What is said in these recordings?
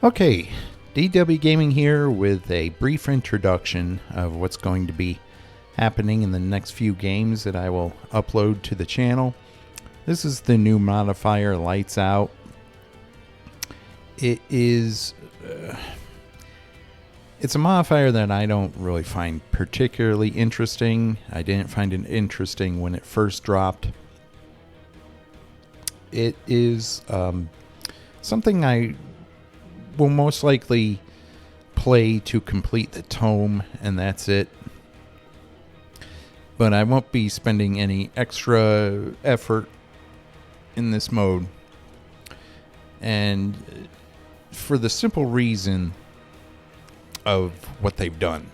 Okay, DW Gaming here with a brief introduction of what's going to be happening in the next few games that I will upload to the channel. This is the new modifier, Lights Out. It's a modifier that I don't really find particularly interesting. I didn't find it interesting when it first dropped. It is something I will most likely play to complete the tome, and that's it. But I won't be spending any extra effort in this mode. And for the simple reason of what they've done.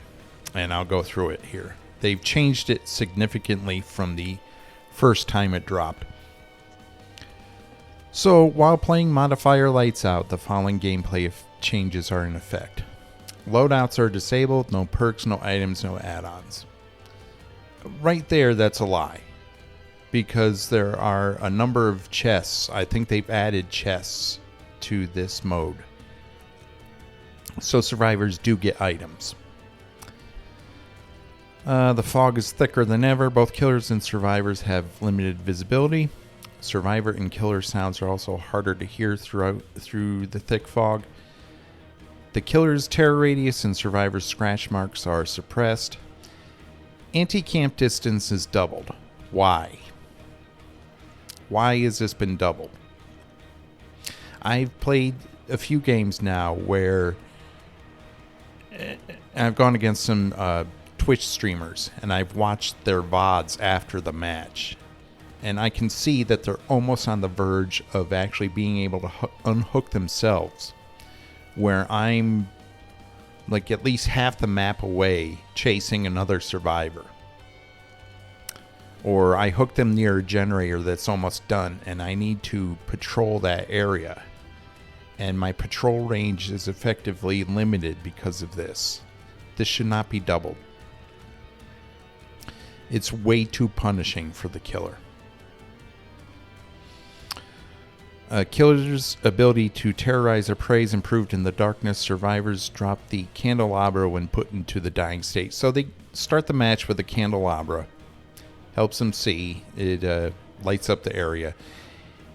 And I'll go through it here. They've changed it significantly from the first time it dropped. So, while playing Modifier Lights Out, the following gameplay changes are in effect. Loadouts are disabled, no perks, no items, no add-ons. Right there, that's a lie. Because there are a number of chests. I think they've added chests to this mode. So survivors do get items. The fog is thicker than ever. Both killers and survivors have limited visibility. Survivor and killer sounds are also harder to hear through the thick fog. The killer's terror radius and survivor's scratch marks are suppressed. Anti-camp distance is doubled. Why? Why has this been doubled? I've played a few games now where I've gone against some Twitch streamers and I've watched their VODs after the match. And I can see that they're almost on the verge of actually being able to unhook themselves. Where I'm like at least half the map away chasing another survivor. Or I hook them near a generator that's almost done and I need to patrol that area. And my patrol range is effectively limited because of this. This should not be doubled. It's way too punishing for the killer. Killer's ability to terrorize their prey is improved in the darkness. Survivors drop the candelabra when put into the dying state. So they start the match with a candelabra. Helps them see. It lights up the area.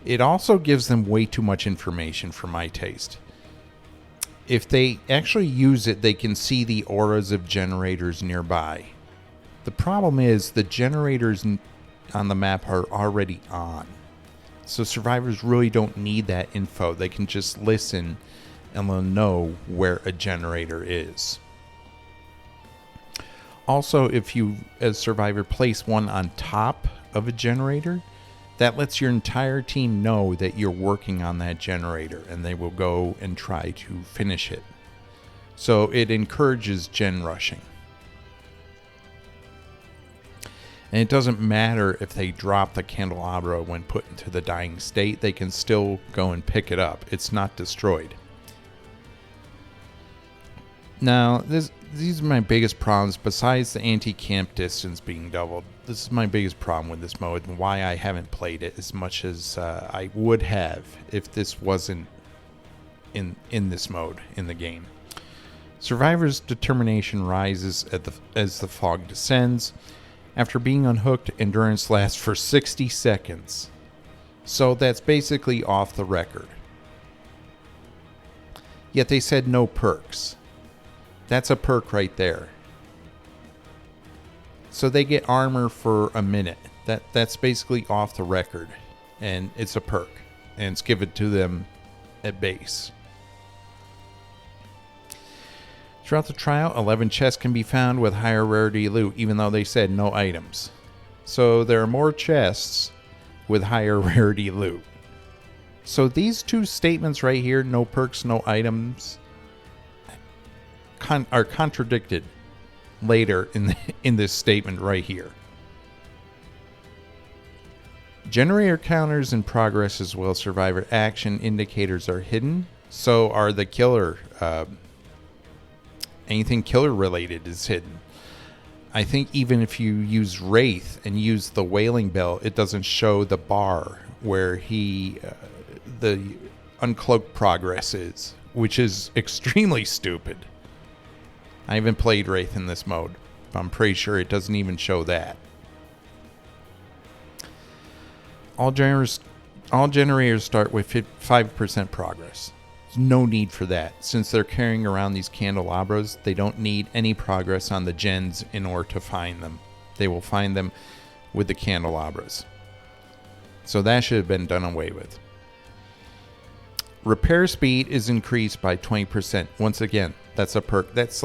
It also gives them way too much information for my taste. If they actually use it, they can see the auras of generators nearby. The problem is the generators on the map are already on. So survivors really don't need that info. They can just listen and they'll know where a generator is. Also, if you, as survivor, place one on top of a generator, that lets your entire team know that you're working on that generator and they will go and try to finish it. So it encourages gen rushing. And it doesn't matter if they drop the candelabra when put into the dying state, they can still go and pick it up. It's not destroyed. Now, these are my biggest problems besides the anti-camp distance being doubled. This is my biggest problem with this mode and why I haven't played it as much as I would have if this wasn't in this mode in the game. Survivor's determination rises as the fog descends. After being unhooked, endurance lasts for 60 seconds. So that's basically off the record. Yet they said no perks. That's a perk right there. So they get armor for a minute. That's basically off the record. And it's a perk. And it's given to them at base. Throughout the trial, 11 chests can be found with higher rarity loot, even though they said no items. So there are more chests with higher rarity loot. So these two statements right here, no perks, no items, are contradicted later in this statement right here. Generator counters in progress as well as survivor action indicators are hidden. So are the killer. Anything killer related is hidden. I think even if you use Wraith and use the Wailing Bell, it doesn't show the bar where the uncloaked progress is, which is extremely stupid. I haven't played Wraith in this mode, but I'm pretty sure it doesn't even show that. All generators start with 5% progress. There's no need for that. Since they're carrying around these candelabras, they don't need any progress on the gens in order to find them. They will find them with the candelabras. So that should have been done away with. Repair speed is increased by 20%. Once again, that's a perk. That's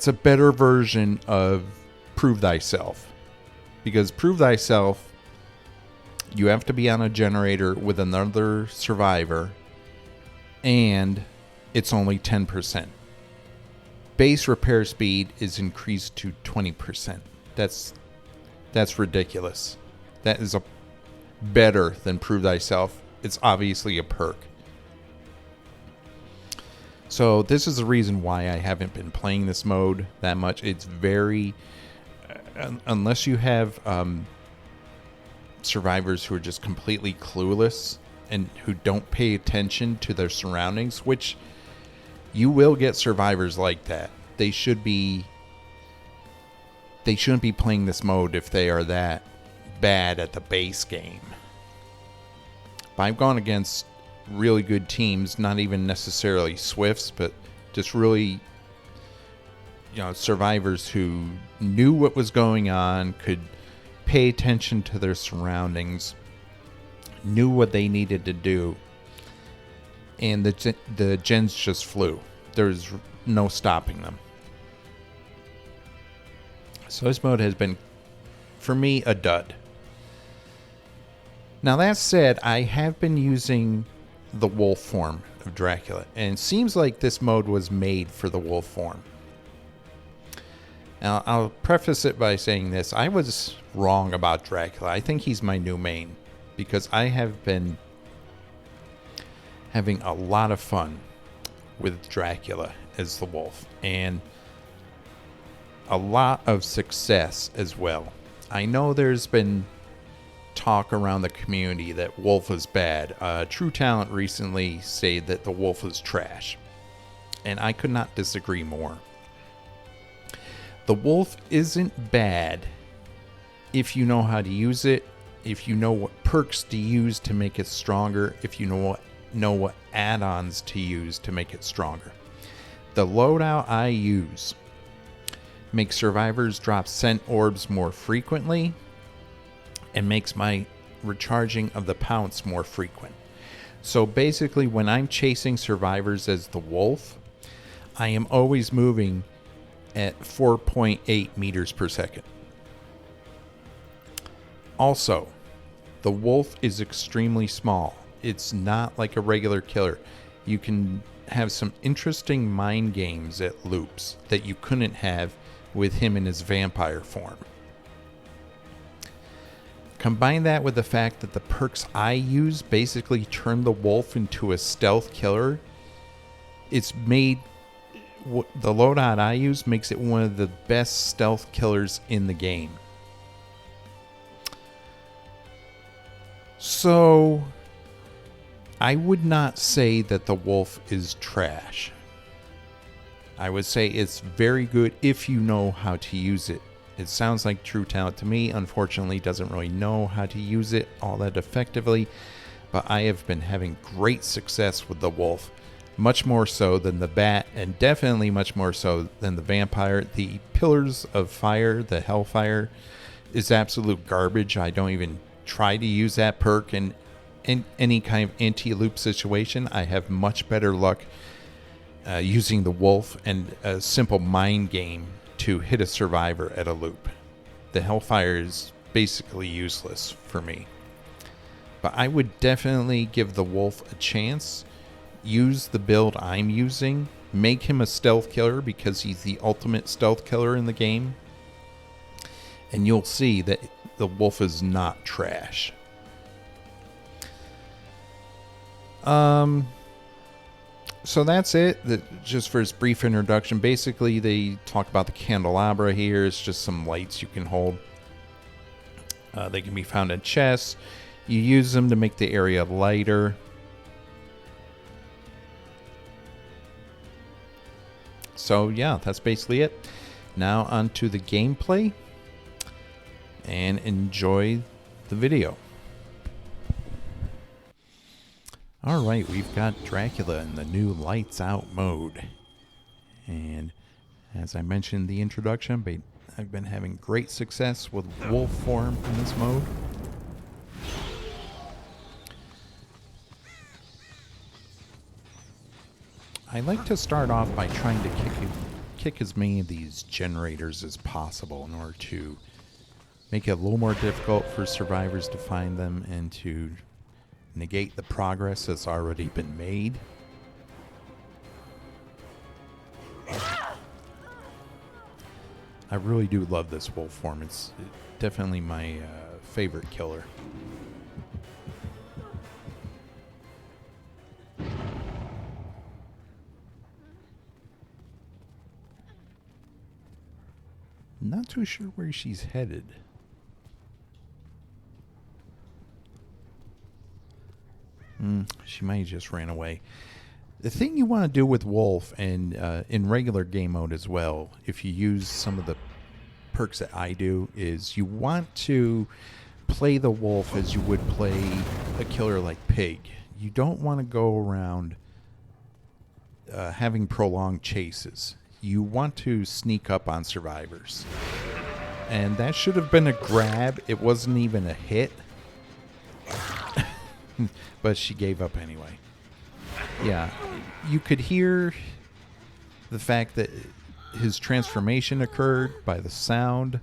a better version of Prove Thyself. Because Prove Thyself, you have to be on a generator with another survivor, and it's only 10%. Base repair speed is increased to 20%. That's ridiculous. That is better than Prove Thyself. It's obviously a perk. So this is the reason why I haven't been playing this mode that much. It's very... unless you have survivors who are just completely clueless and who don't pay attention to their surroundings, which you will get survivors like that. They shouldn't be playing this mode if they are that bad at the base game. But I've gone against really good teams, not even necessarily Swifts, but just really, survivors who knew what was going on, could pay attention to their surroundings, knew what they needed to do, and the gens just flew. There's no stopping them. So this mode has been, for me, a dud. Now that said, I have been using the wolf form of Dracula, and it seems like this mode was made for the wolf form. Now, I'll preface it by saying this. I was wrong about Dracula. I think he's my new main, because I have been having a lot of fun with Dracula as the wolf, and a lot of success as well. I know there's been talk around the community that wolf is bad. True Talent recently said that the wolf is trash, and I could not disagree more. The wolf isn't bad if you know how to use it, if you know what perks to use to make it stronger, if you know what add-ons to use to make it stronger. The loadout I use makes survivors drop scent orbs more frequently and makes my recharging of the pounce more frequent. So basically, when I'm chasing survivors as the wolf, I am always moving at 4.8 meters per second. Also, the wolf is extremely small. It's not like a regular killer. You can have some interesting mind games at loops that you couldn't have with him in his vampire form. Combine that with the fact that the perks I use basically turn the wolf into a stealth killer. It's made... the loadout I use makes it one of the best stealth killers in the game. So, I would not say that the wolf is trash. I would say it's very good if you know how to use it. It sounds like True Talent to me. Unfortunately, doesn't really know how to use it all that effectively. But I have been having great success with the wolf. Much more so than the bat, and definitely much more so than the vampire. The Pillars of Fire, the Hellfire, is absolute garbage. I don't even try to use that perk in any kind of anti-loop situation. I have much better luck using the wolf and a simple mind game to hit a survivor at a loop. The Hellfire is basically useless for me. But I would definitely give the wolf a chance. Use the build I'm using. Make him a stealth killer because he's the ultimate stealth killer in the game. And you'll see that the wolf is not trash. So that's it. Just for this brief introduction, basically they talk about the candelabra here. It's just some lights you can hold. They can be found in chests. You use them to make the area lighter. So yeah, that's basically it. Now on to the gameplay, and enjoy the video. Alright, we've got Dracula in the new Lights Out mode. And as I mentioned in the introduction, I've been having great success with wolf form in this mode. I like to start off by trying to kick as many of these generators as possible in order to make it a little more difficult for survivors to find them and to negate the progress that's already been made. I really do love this wolf form. It's definitely my favorite killer. Not too sure where she's headed. She might have just ran away. The thing you want to do with Wolf, and in regular game mode as well, if you use some of the perks that I do, is you want to play the Wolf as you would play a killer like Pig. You don't want to go around having prolonged chases. You want to sneak up on survivors. And that should have been a grab. It wasn't even a hit. But she gave up anyway. Yeah, you could hear the fact that his transformation occurred by the sound.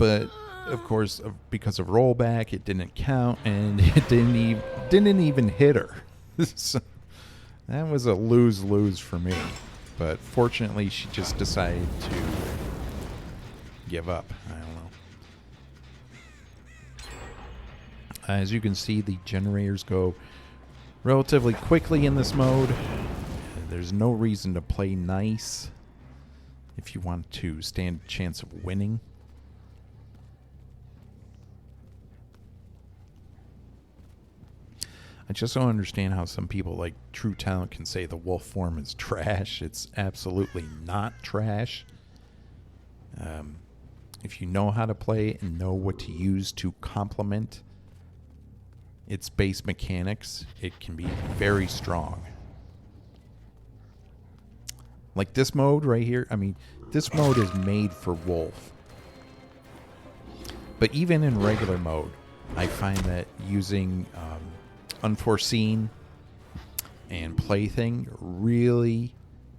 But, of course, because of rollback, it didn't count. And it didn't even hit her. So that was a lose-lose for me. But fortunately, she just decided to give up. I don't know. As you can see, the generators go relatively quickly in this mode. There's no reason to play nice if you want to stand a chance of winning. I just don't understand how some people like True Talent can say the wolf form is trash. It's absolutely not trash. If you know how to play and know what to use to complement its base mechanics, it can be very strong. Like this mode right here, I mean, this mode is made for Wolf. But even in regular mode, I find that using Unforeseen and Plaything really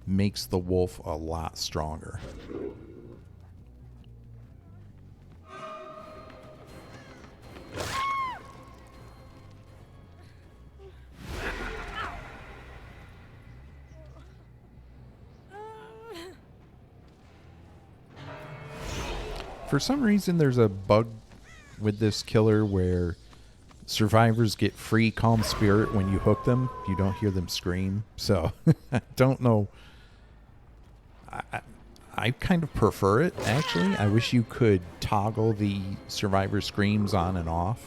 makes the Wolf a lot stronger. For some reason, there's a bug with this killer where survivors get free Calm Spirit when you hook them. You don't hear them scream. So, I don't know. I kind of prefer it, actually. I wish you could toggle the survivor screams on and off.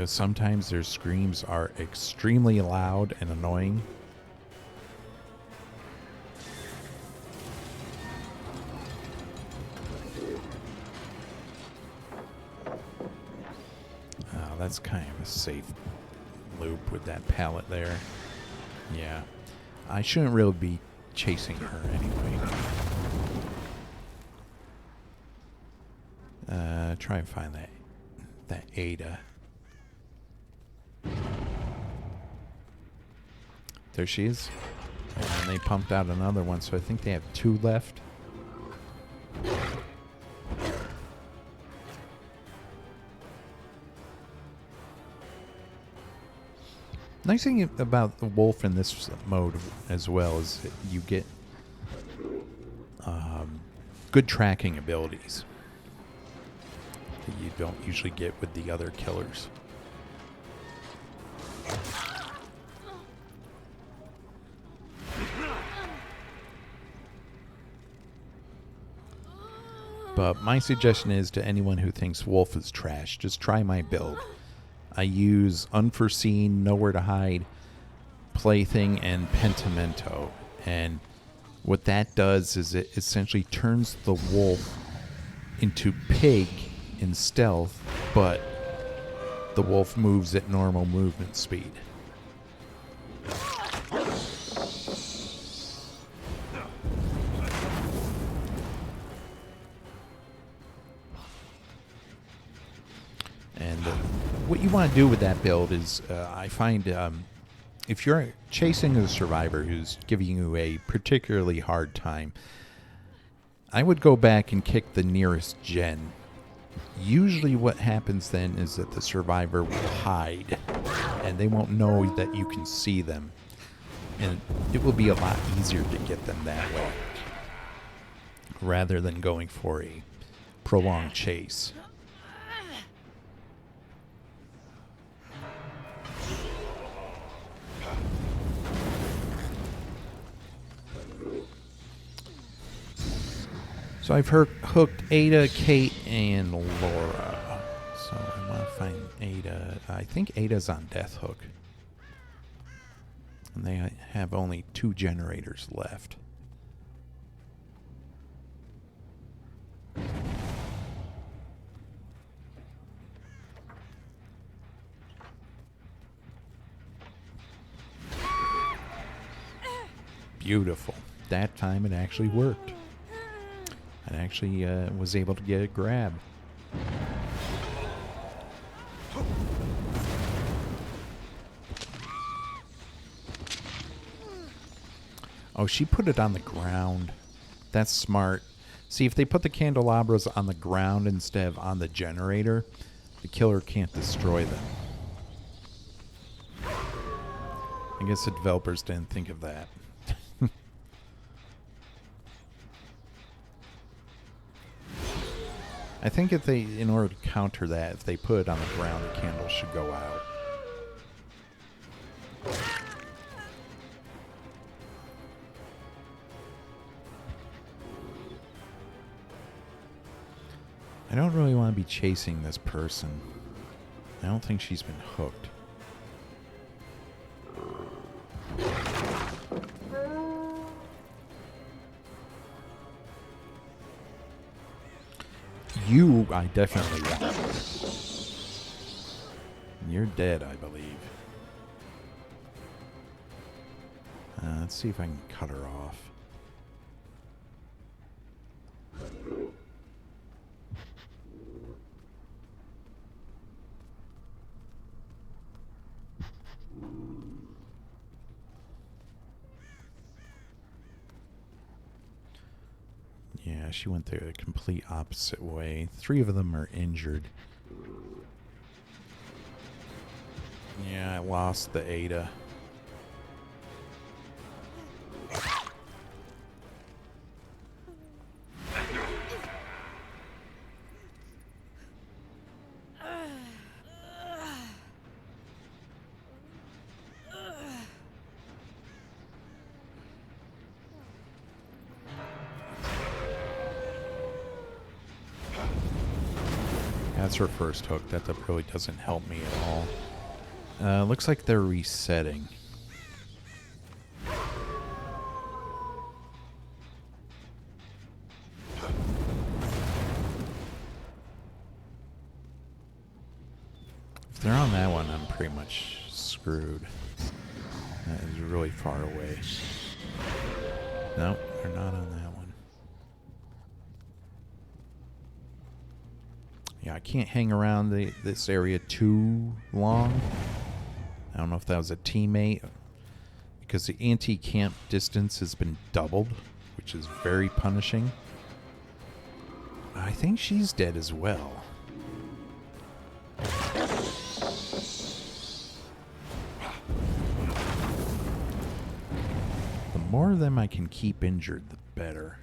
Sometimes their screams are extremely loud and annoying. That's kind of a safe loop with that pallet there. Yeah. I shouldn't really be chasing her anyway. Try and find that Ada. There she is. And they pumped out another one, so I think they have 2 left. Nice thing about the wolf in this mode as well is that you get good tracking abilities that you don't usually get with the other killers. But my suggestion is to anyone who thinks wolf is trash, just try my build. I use Unforeseen, Nowhere to Hide, plaything and pentimento. And what that does is it essentially turns the wolf into pig in stealth, but the wolf moves at normal movement speed. And what you want to do with that build is, I find, if you're chasing a survivor who's giving you a particularly hard time, I would go back and kick the nearest gen. Usually what happens then is that the survivor will hide, and they won't know that you can see them. And it will be a lot easier to get them that way, rather than going for a prolonged chase. So I've hooked Ada, Kate, and Laura. So I want to find Ada. I think Ada's on Death Hook. And they have only 2 generators left. Beautiful. That time it actually worked. I actually was able to get a grab. Oh, she put it on the ground. That's smart. See, if they put the candelabras on the ground instead of on the generator, the killer can't destroy them. I guess the developers didn't think of that. I think if they, in order to counter that, if they put it on the ground, the candle should go out. I don't really want to be chasing this person. I don't think she's been hooked. You, I definitely want. You're dead, I believe. Let's see if I can cut her off. Yeah, she went the complete opposite way. 3 of them are injured. Yeah, I lost the Ada. That's her first hook. That really doesn't help me at all. Looks like they're resetting. If they're on that one, I'm pretty much screwed. That is really far away. Nope, they're not on that one. Yeah, I can't hang around this area too long. I don't know if that was a teammate, because the anti-camp distance has been doubled, which is very punishing. I think she's dead as well. The more of them I can keep injured, the better.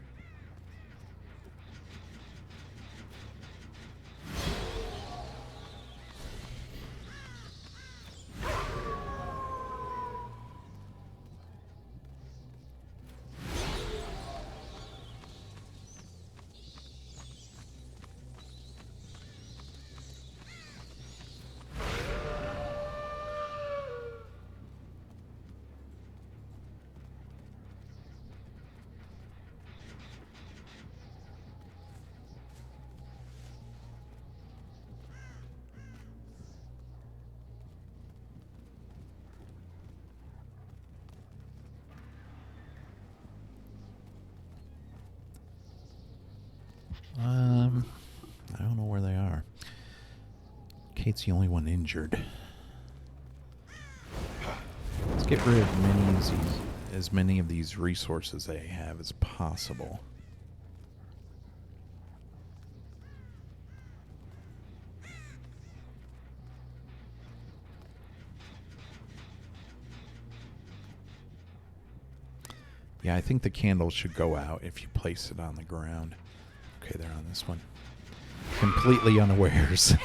Kate's the only one injured. Let's get rid of as many of these resources they have as possible. Yeah, I think the candle should go out if you place it on the ground. Okay, they're on this one. Completely unawares.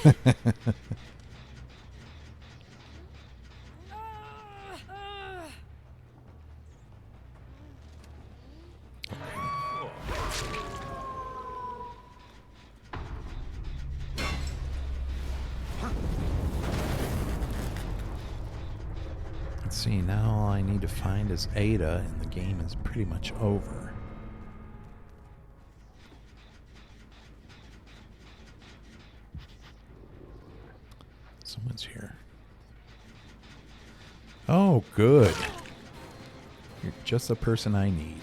Let's see, now all I need to find is Ada, and the game is pretty much over. Someone's here. Oh, good. You're just the person I need.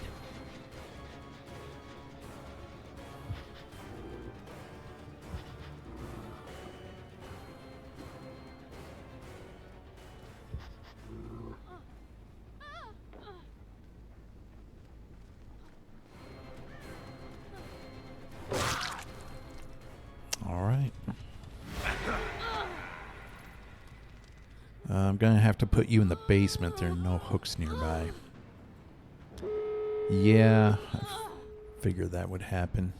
I'm going to have to put you in the basement. There are no hooks nearby. Yeah, I figured that would happen.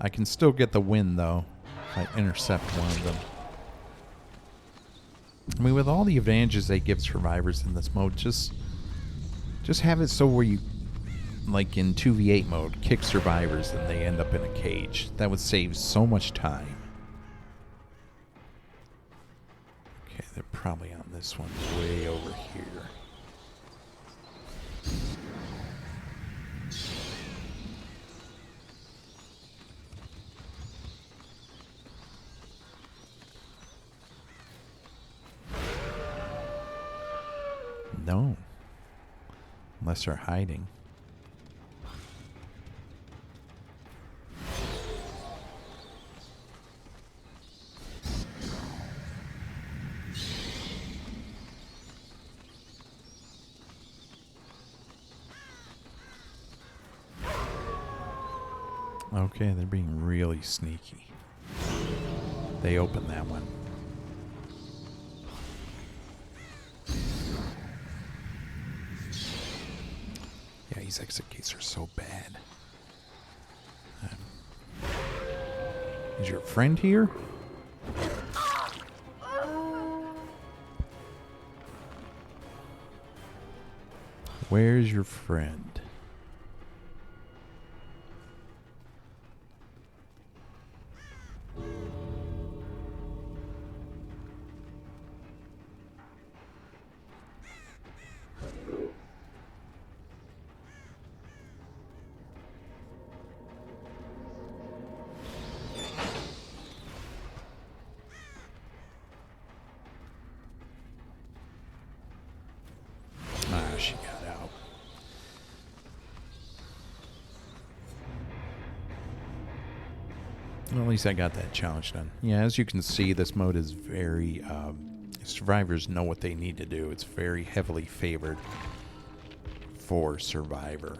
I can still get the win, though, if I intercept one of them. I mean, with all the advantages they give survivors in this mode, just have it so where you, like in 2v8 mode, kick survivors and they end up in a cage. That would save so much time. Okay, they're probably on this one way over here. No. Unless they're hiding. Okay, they're being really sneaky. They opened that one. Yeah, these exit gates are so bad. Is your friend here? Where's your friend? She got out. Well, at least I got that challenge done. Yeah, as you can see, this mode is very... survivors know what they need to do. It's very heavily favored for Survivor.